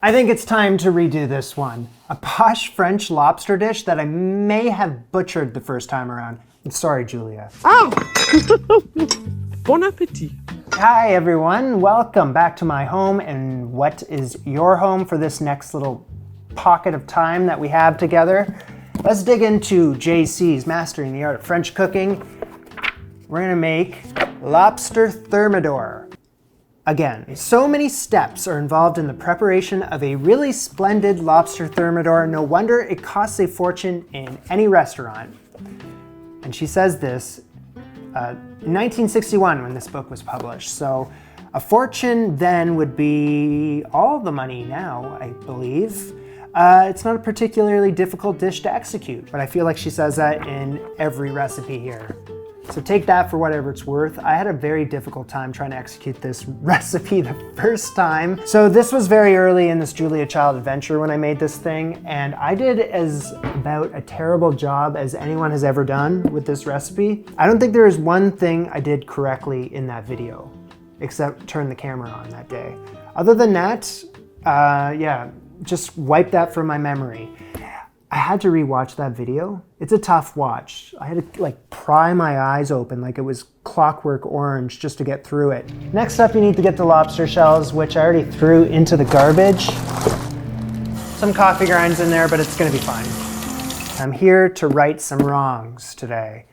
I think it's time to redo this one. A posh French lobster dish that I may have butchered the first time around. I'm sorry, Julia. Ah! Bon appetit. Hi, everyone. Welcome back to my home and what is your home for this next little pocket of time that we have together. Let's dig into JC's Mastering the Art of French Cooking. We're gonna make lobster thermidor. Again, so many steps are involved in the preparation of a really splendid lobster thermidor. No wonder it costs a fortune in any restaurant. And she says this in 1961 when this book was published. So a fortune then would be all the money now, I believe. It's not a particularly difficult dish to execute, but I feel like she says that in every recipe here. So take that for whatever it's worth. I had a very difficult time trying to execute this recipe the first time. So this was very early in this Julia Child adventure when I made this thing, and I did as about a terrible job as anyone has ever done with this recipe. I don't think there is one thing I did correctly in that video, except turn the camera on that day. Other than that, yeah, just wipe that from my memory. I had to rewatch that video. It's a tough watch. I had to like pry my eyes open like it was Clockwork Orange just to get through it. Next up, you need to get the lobster shells, which I already threw into the garbage. Some coffee grinds in there, but it's gonna be fine. I'm here to right some wrongs today.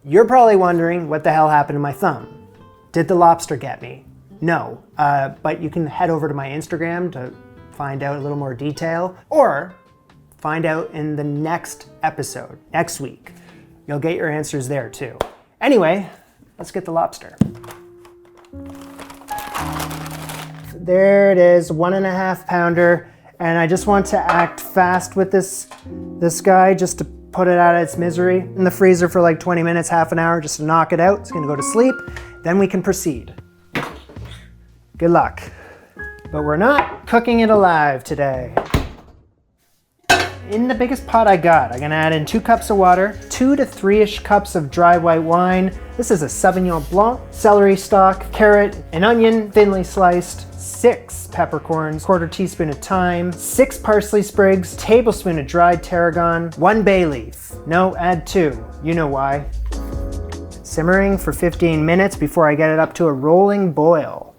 You're probably wondering what the hell happened to my thumb. Did the lobster get me? No, but you can head over to my Instagram to find out a little more detail, or find out in the next episode, next week. You'll get your answers there too. Anyway, let's get the lobster. There it is, 1.5 pounder. And I just want to act fast with this guy just to put it out of its misery. In the freezer for like 20 minutes, half an hour, just to knock it out. It's gonna go to sleep. Then we can proceed. Good luck. But we're not cooking it alive today. In the biggest pot I got, I'm gonna add in 2 cups of water, 2 to 3-ish cups of dry white wine. This is a Sauvignon Blanc, celery stalk, carrot, an onion thinly sliced, 6 peppercorns, 1/4 teaspoon of thyme, 6 parsley sprigs, tablespoon of dried tarragon, 1 bay leaf. No, add 2. You know why. Simmering for 15 minutes before I get it up to a rolling boil.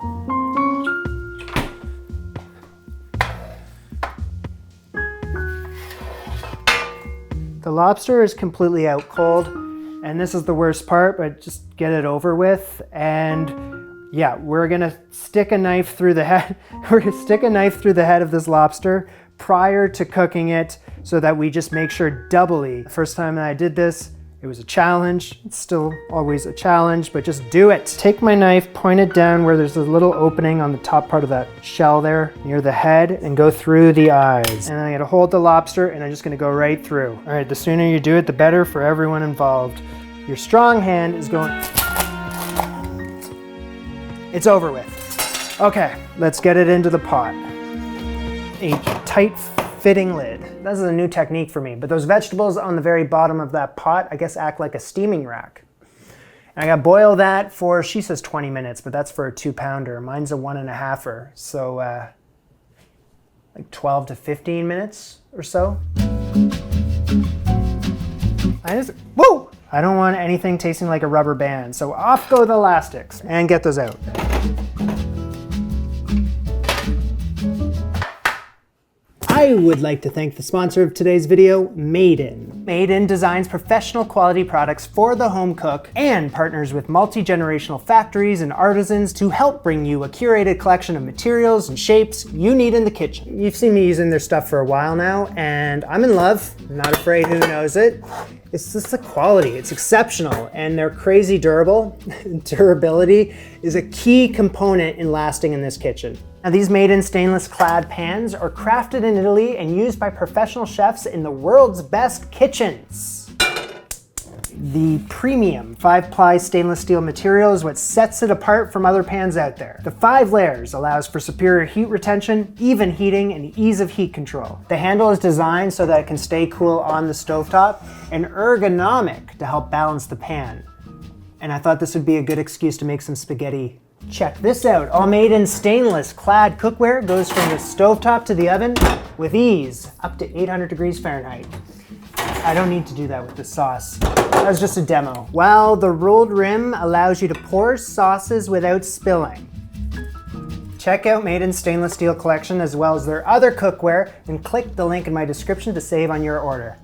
The lobster is completely out cold, and this is the worst part, but just get it over with. And yeah, we're gonna stick a knife through the head. We're gonna stick a knife through the head of this lobster prior to cooking it so that we just make sure doubly. The first time that I did this, it was a challenge. It's still always a challenge, but just do it. Take my knife, point it down where there's a little opening on the top part of that shell there near the head, and go through the eyes. And then I'm gonna hold the lobster and I'm just gonna go right through. All right, the sooner you do it, the better for everyone involved. Your strong hand is going... It's over with. Okay, let's get it into the pot. A tight fitting lid. This is a new technique for me, but those vegetables on the very bottom of that pot, I guess, act like a steaming rack. And I gotta boil that for, she says 20 minutes, but that's for a 2 pounder. Mine's a 1.5-er, so like 12 to 15 minutes or so. Whoa! I don't want anything tasting like a rubber band, so off go the elastics and get those out. I would like to thank the sponsor of today's video, Made In. Made In designs professional quality products for the home cook and partners with multi-generational factories and artisans to help bring you a curated collection of materials and shapes you need in the kitchen. You've seen me using their stuff for a while now, and I'm in love. I'm not afraid, who knows it. It's just the quality, it's exceptional, and they're crazy durable. Durability is a key component in lasting in this kitchen. Now, these Made-In stainless clad pans are crafted in Italy and used by professional chefs in the world's best kitchens. The premium 5-ply stainless steel material is what sets it apart from other pans out there. The 5 layers allows for superior heat retention, even heating, and ease of heat control. The handle is designed so that it can stay cool on the stovetop and ergonomic to help balance the pan. And I thought this would be a good excuse to make some spaghetti Check this out. All made in stainless clad cookware, goes from the stovetop to the oven with ease, up to 800 degrees Fahrenheit. I don't need to do that with the sauce. That was just a demo. Well, the rolled rim allows you to pour sauces without spilling. Check out Made in Stainless Steel collection as well as their other cookware and click the link in my description to save on your order.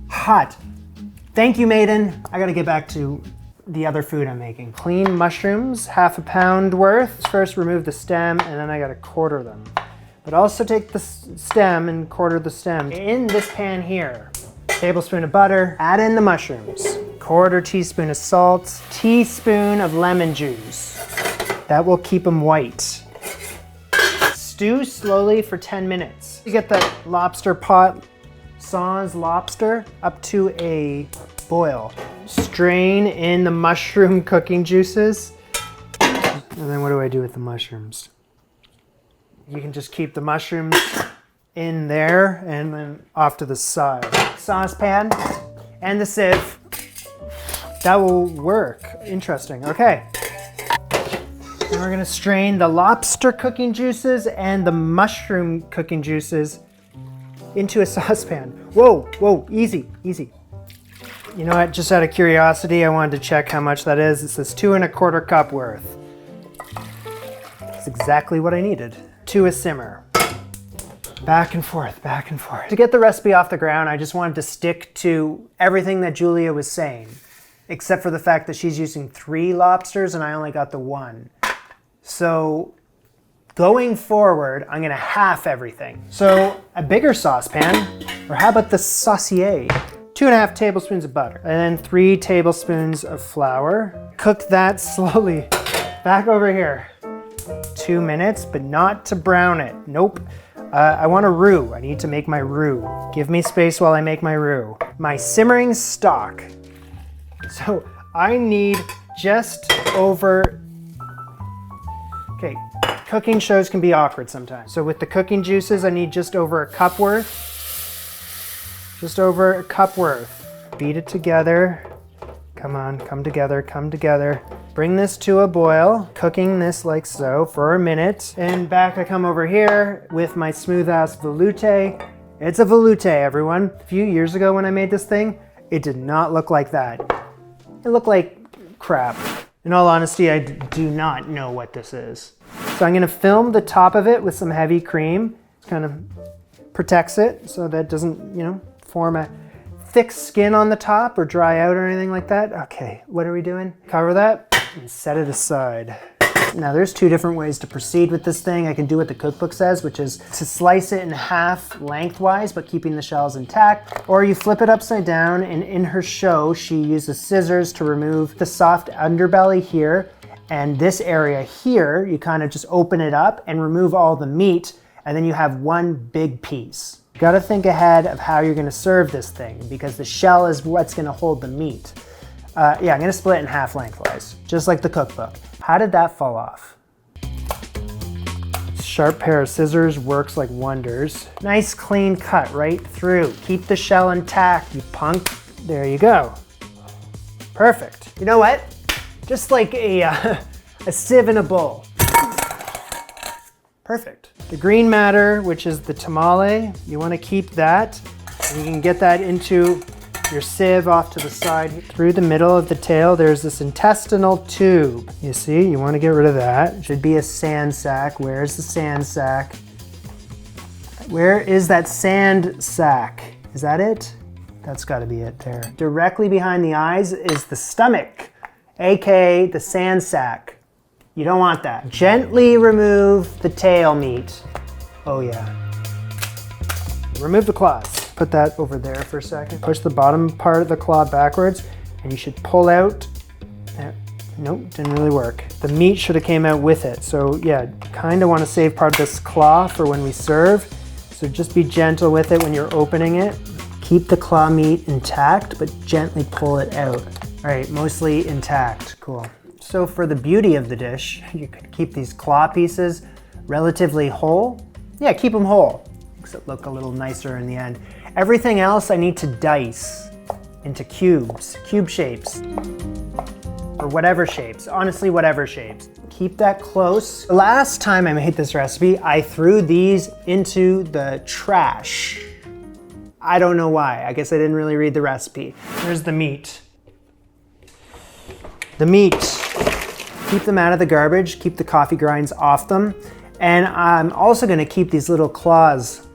Hot. Thank you, Maiden. I gotta get back to the other food I'm making. Clean mushrooms, half a pound worth. First remove the stem and then I gotta quarter them. But also take the stem and quarter the stem. In this pan here, tablespoon of butter, add in the mushrooms, quarter teaspoon of salt, teaspoon of lemon juice. That will keep them white. Stew slowly for 10 minutes. You get the lobster pot, sans lobster, up to a boil. Strain in the mushroom cooking juices. And then what do I do with the mushrooms? You can just keep the mushrooms in there and then off to the side. Saucepan and the sieve. That will work. Interesting. Okay. And we're gonna strain the lobster cooking juices and the mushroom cooking juices into a saucepan. Whoa, whoa, easy, easy. You know what, just out of curiosity, I wanted to check how much that is. It says 2 1/4 cup worth. That's exactly what I needed. To a simmer. Back and forth, back and forth. To get the recipe off the ground, I just wanted to stick to everything that Julia was saying, except for the fact that she's using 3 lobsters and I only got the 1. So going forward, I'm gonna half everything. So a bigger saucepan, or how about the saucier? 2 1/2 tablespoons of butter, and then 3 tablespoons of flour. Cook that slowly. Back over here. 2 minutes, but not to brown it. Nope. I want a roux. I need to make my roux. Give me space while I make my roux. My simmering stock. So I need just over, okay, cooking shows can be awkward sometimes. So with the cooking juices, I need just over a cup worth. Just over a cup worth. Beat it together. Come on, come together, come together. Bring this to a boil, cooking this like so for a minute. And back I come over here with my smooth ass velouté. It's a velouté, everyone. A few years ago when I made this thing, it did not look like that. It looked like crap. In all honesty, I do not know what this is. So I'm gonna film the top of it with some heavy cream. It kind of protects it so that it doesn't, you know, form a thick skin on the top or dry out or anything like that. Okay, what are we doing? Cover that and set it aside. Now there's 2 different ways to proceed with this thing. I can do what the cookbook says, which is to slice it in half lengthwise, but keeping the shells intact. Or you flip it upside down, and in her show, she uses scissors to remove the soft underbelly here. And this area here, you kind of just open it up and remove all the meat, and then you have one big piece. You gotta think ahead of how you're gonna serve this thing because the shell is what's gonna hold the meat. Yeah, I'm gonna split it in half lengthwise, just like the cookbook. How did that fall off? Sharp pair of scissors works like wonders. Nice clean cut right through. Keep the shell intact, you punk. There you go. Perfect. You know what? Just like a sieve in a bowl. Perfect. The green matter, which is the tamale, you want to keep that. And you can get that into your sieve off to the side. Through the middle of the tail, there's this intestinal tube. You see, you want to get rid of that. It should be a sand sack. Where's the sand sack? Where is that sand sack? Is that it? That's got to be it there. Directly behind the eyes is the stomach, aka the sand sack. You don't want that. Gently remove the tail meat. Oh yeah. Remove the claws. Put that over there for a second. Push the bottom part of the claw backwards and you should pull out. Nope, didn't really work. The meat should have came out with it. So yeah, kind of want to save part of this claw for when we serve. So just be gentle with it when you're opening it. Keep the claw meat intact, but gently pull it out. All right, mostly intact, cool. So for the beauty of the dish, you could keep these claw pieces relatively whole. Yeah, keep them whole. Makes it look a little nicer in the end. Everything else I need to dice into cubes, cube shapes. or whatever shapes. Honestly, whatever shapes. Keep that close. Last time I made this recipe, I threw these into the trash. I don't know why. I guess I didn't really read the recipe. Here's the meat. The meat. Keep them out of the garbage. Keep the coffee grinds off them. And I'm also gonna keep these little claws.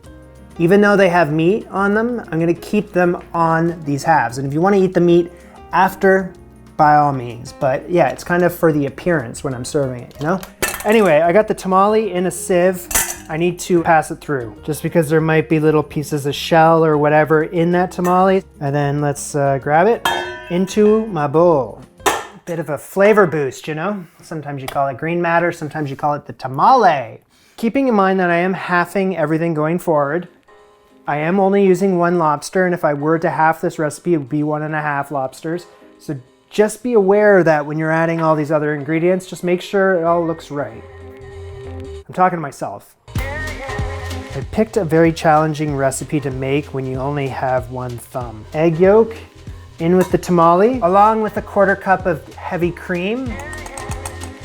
Even though they have meat on them, I'm gonna keep them on these halves. And if you wanna eat the meat after, by all means. But yeah, it's kind of for the appearance when I'm serving it, you know? Anyway, I got the tamale in a sieve. I need to pass it through just because there might be little pieces of shell or whatever in that tamale. And then let's grab it into my bowl. Bit of a flavor boost, you know? Sometimes you call it green matter, sometimes you call it the tamale. Keeping in mind that I am halving everything going forward, I am only using 1 lobster, and if I were to half this recipe, it would be 1.5 lobsters. So just be aware that when you're adding all these other ingredients, just make sure it all looks right. I'm talking to myself. I picked a very challenging recipe to make when you only have 1 thumb. Egg yolk in with the tamale, along with a 1/4 cup of heavy cream,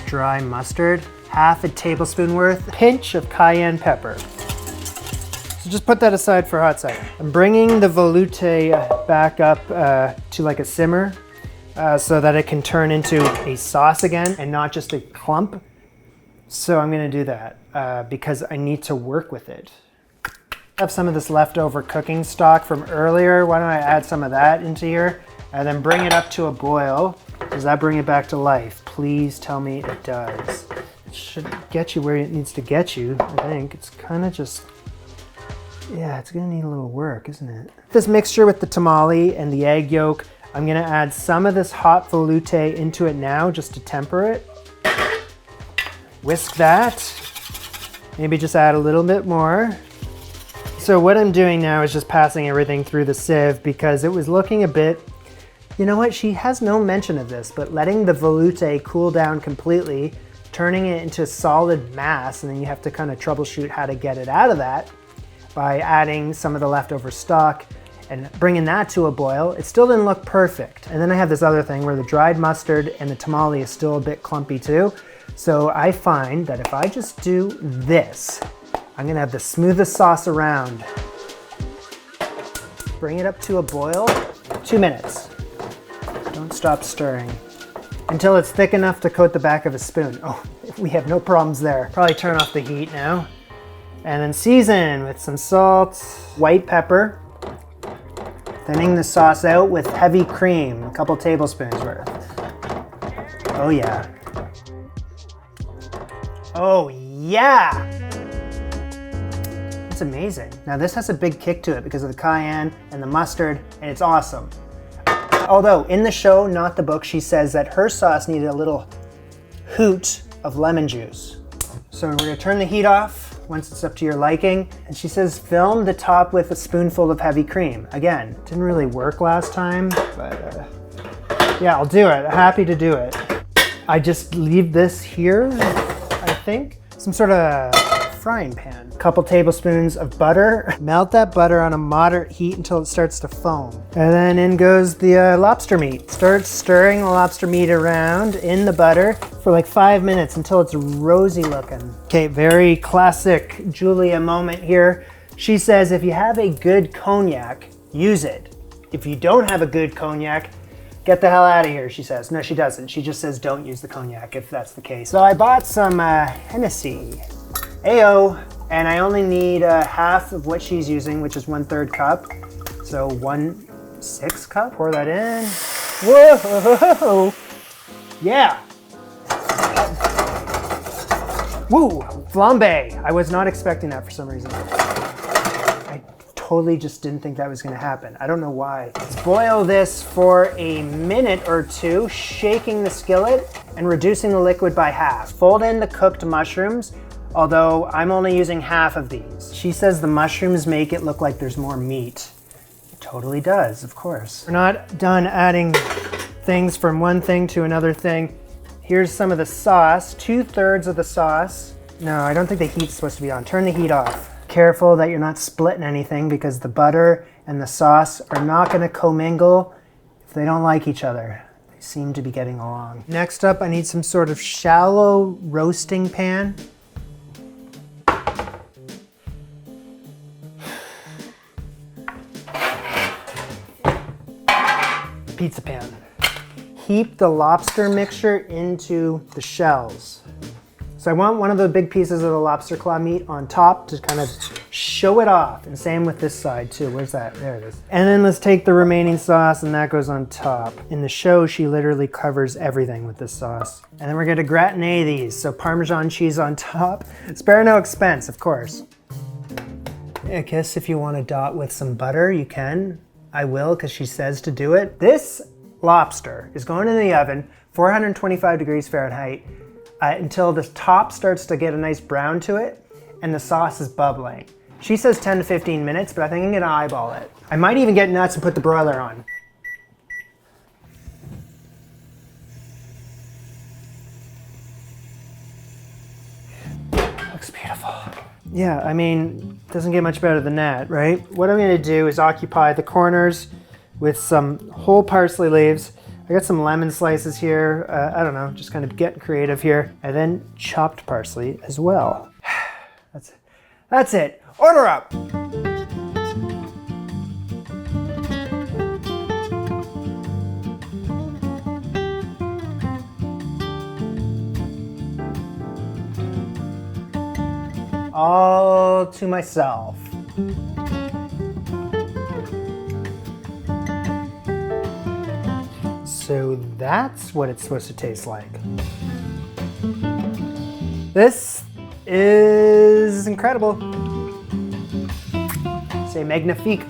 dry mustard, 1/2 tablespoon worth, pinch of cayenne pepper. So just put that aside for a hot second. I'm bringing the velouté back up to like a simmer so that it can turn into a sauce again and not just a clump. So I'm gonna do that because I need to work with it. I have some of this leftover cooking stock from earlier. Why don't I add some of that into here and then bring it up to a boil? Does that bring it back to life? Please tell me it does. It should get you where it needs to get you, I think. It's kind of just, yeah, it's gonna need a little work, isn't it? This mixture with the tamale and the egg yolk, I'm gonna add some of this hot velouté into it now just to temper it. Whisk that. Maybe just add a little bit more. So what I'm doing now is just passing everything through the sieve because it was looking a bit, you know what, she has no mention of this, but letting the velouté cool down completely, turning it into a solid mass, and then you have to kind of troubleshoot how to get it out of that by adding some of the leftover stock and bringing that to a boil. It still didn't look perfect. And then I have this other thing where the dried mustard and the tamale is still a bit clumpy too. So I find that if I just do this, I'm gonna have the smoothest sauce around. Bring it up to a boil, 2 minutes. Don't stop stirring until it's thick enough to coat the back of a spoon. Oh, we have no problems there. Probably turn off the heat now. And then season with some salt, white pepper, thinning the sauce out with heavy cream, a couple tablespoons worth. Oh yeah. Oh yeah! It's amazing. Now this has a big kick to it because of the cayenne and the mustard, and it's awesome. Although in the show, not the book, she says that her sauce needed a little hoot of lemon juice. So we're gonna turn the heat off once it's up to your liking. And she says film the top with a spoonful of heavy cream. Again, it didn't really work last time, but yeah, I'll do it. Happy to do it. I just leave this here, I think. Some sort of frying pan. A couple tablespoons of butter. Melt that butter on a moderate heat until it starts to foam. And then in goes the lobster meat. Start stirring the lobster meat around in the butter for like 5 minutes until it's rosy looking. Okay, very classic Julia moment here. She says if you have a good cognac, use it. If you don't have a good cognac, get the hell out of here, she says. No, she doesn't. She just says don't use the cognac if that's the case. So I bought some Hennessy. Ayo. And I only need half of what she's using, which is 1/3 cup. So 1/6 cup, pour that in. Whoa, yeah. Woo, flambe. I was not expecting that for some reason. I totally just didn't think that was gonna happen. I don't know why. Let's boil this for a minute or two, shaking the skillet and reducing the liquid by half. Fold in the cooked mushrooms, although I'm only using half of these. She says the mushrooms make it look like there's more meat. It totally does, of course. We're not done adding things from one thing to another thing. Here's some of the sauce, 2/3 of the sauce. No, I don't think the heat's supposed to be on. Turn the heat off. Careful that you're not splitting anything because the butter and the sauce are not gonna commingle if they don't like each other. They seem to be getting along. Next up, I need some sort of shallow roasting pan. Pizza pan. Heap the lobster mixture into the shells. So I want one of the big pieces of the lobster claw meat on top to kind of show it off. And same with this side too. Where's that? There it is. And then let's take the remaining sauce and that goes on top. In the show, she literally covers everything with this sauce. And then we're gonna gratinate these. So Parmesan cheese on top. Spare no expense, of course. I guess if you want to dot with some butter, you can. I will, because she says to do it. This lobster is going in the oven, 425 degrees Fahrenheit, until the top starts to get a nice brown to it and the sauce is bubbling. She says 10 to 15 minutes, but I think I'm gonna eyeball it. I might even get nuts and put the broiler on. Looks beautiful. Yeah, I mean, doesn't get much better than that, right? What I'm gonna do is occupy the corners with some whole parsley leaves. I got some lemon slices here. I don't know, just kind of getting creative here. And then chopped parsley as well. That's it. That's it. Order up. All to myself. So that's what it's supposed to taste like. This is incredible. C'est magnifique.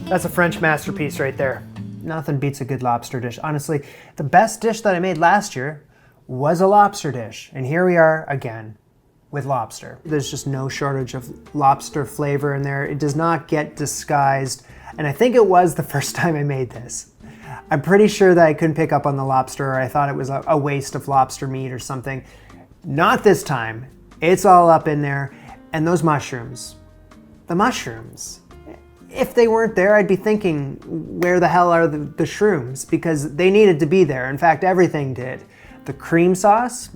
That's a French masterpiece right there. Nothing beats a good lobster dish. Honestly, the best dish that I made last year was a lobster dish. And here we are again with lobster. There's just no shortage of lobster flavor in there. It does not get disguised. And I think it was the first time I made this. I'm pretty sure that I couldn't pick up on the lobster, or I thought it was a waste of lobster meat or something. Not this time. It's all up in there. And those mushrooms, the mushrooms, if they weren't there, I'd be thinking, where the hell are the shrooms? Because they needed to be there. In fact, everything did. The cream sauce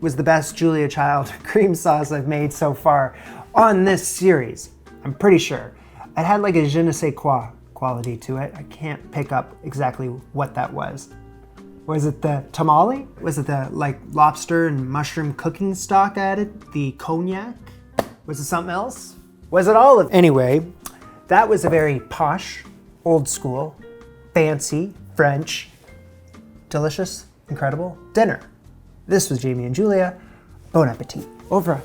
was the best Julia Child cream sauce I've made so far on this series. I'm pretty sure. It had like a je ne sais quoi quality to it. I can't pick up exactly what that was. Was it the tamale? Was it the like lobster and mushroom cooking stock added? The cognac? Was it something else? Was it all of it? Anyway, that was a very posh, old school, fancy, French, delicious, incredible dinner. This was Jamie and Julia. Bon appetit. Au revoir.